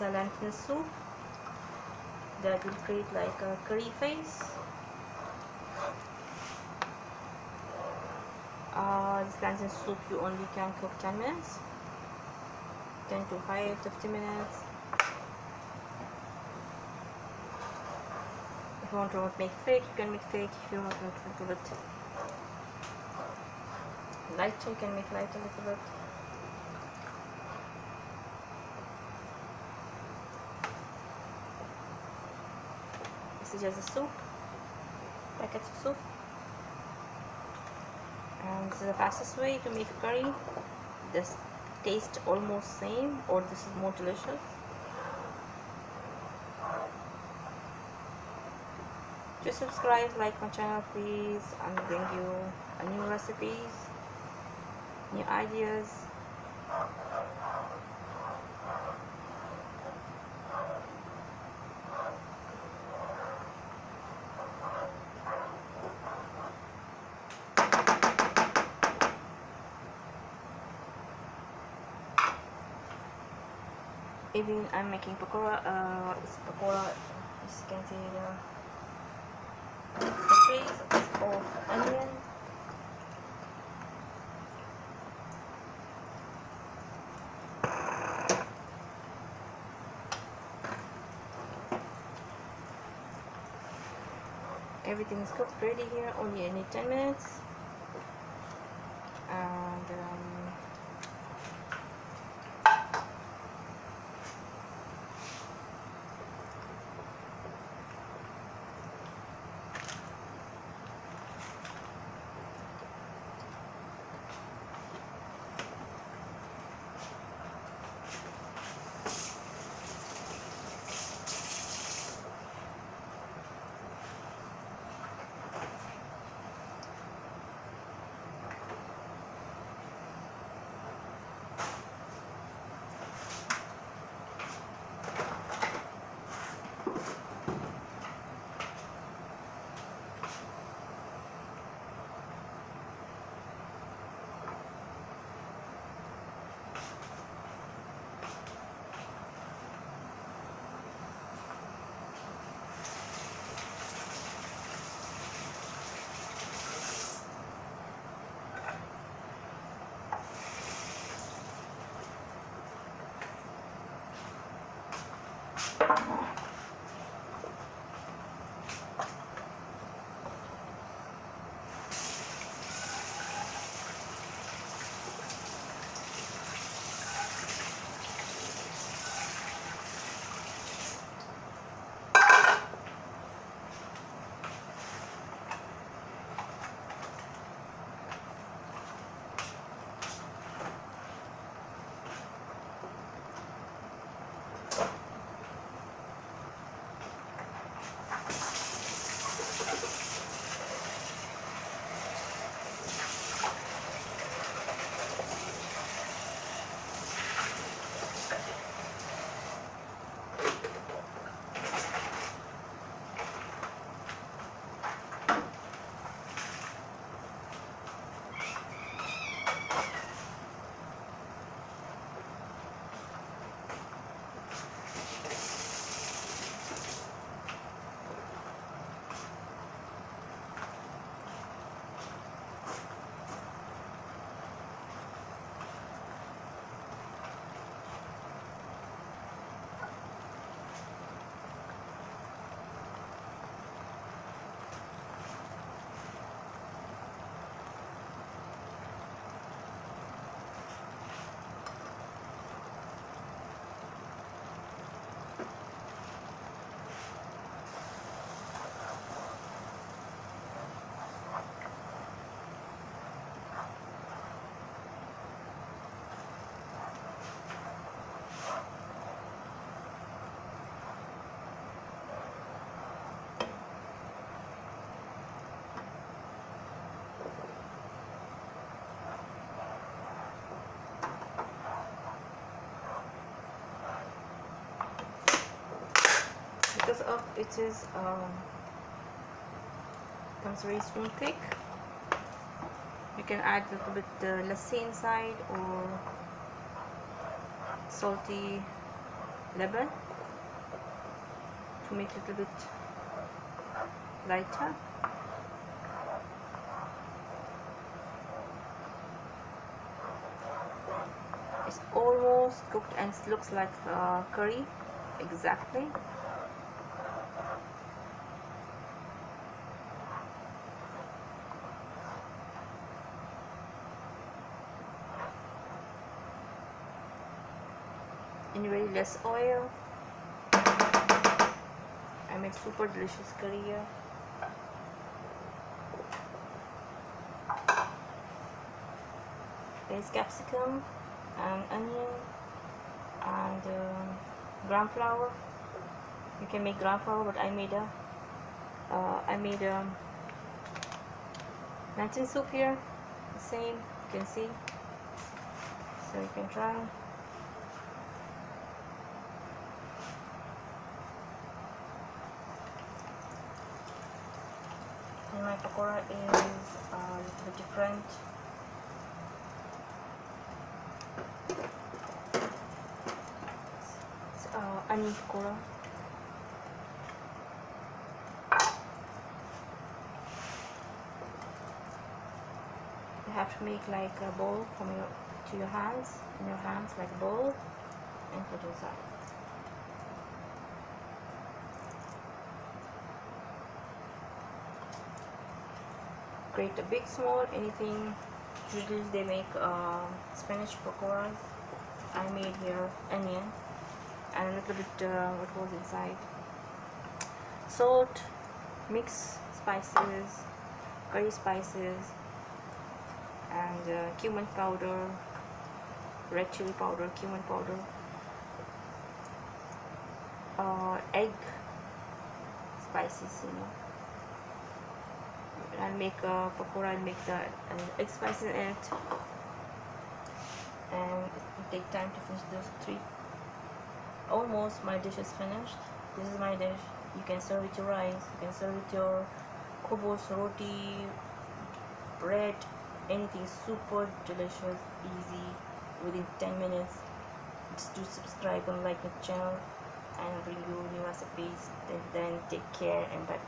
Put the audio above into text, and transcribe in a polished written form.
is a lentil soup that will create like a curry face. This lentil soup you only can cook 10 minutes, 10 to 50 minutes. If you want to make thick, you can make thick. If you want to make a little bit lighter, you can make lighter a little bit. This is just a soup, packet of soup. And this is the fastest way to make a curry. This tastes almost same, or this is more delicious. Just subscribe, like my channel please, and bring you new recipes, new ideas. Even I'm making pakora, as you can see the trees of onion. Everything is cooked ready here, only I need 10 minutes. And because of it is comes very spoon thick, you can add a little bit lassi inside or salty lemon to make it a little bit lighter. It's almost cooked and it looks like curry exactly. In very less oil. I make super delicious curry here. There's capsicum and onion and gram flour. You can make gram flour, but I made a lentil soup here. The same, you can see. So you can try. And my pakora is a little bit different. It's onion pakora. You have to make like a bowl from your hands, in your hands, like a bowl, and put inside. Create a big, small, anything. Usually they make spinach pakoras. I made here onion and a little bit what was inside. Salt, mix spices, curry spices, and cumin powder, red chili powder, cumin powder, egg spices, I'll make a pakora. I'll make the egg spices in it, and it will take time to finish those three. Almost my dish is finished. This is my dish. You can serve with your rice, you can serve with your khubus, roti, bread, anything. Super delicious, easy, within 10 minutes. Just do subscribe and like my channel, and I'll bring you new recipes. Then take care and bye.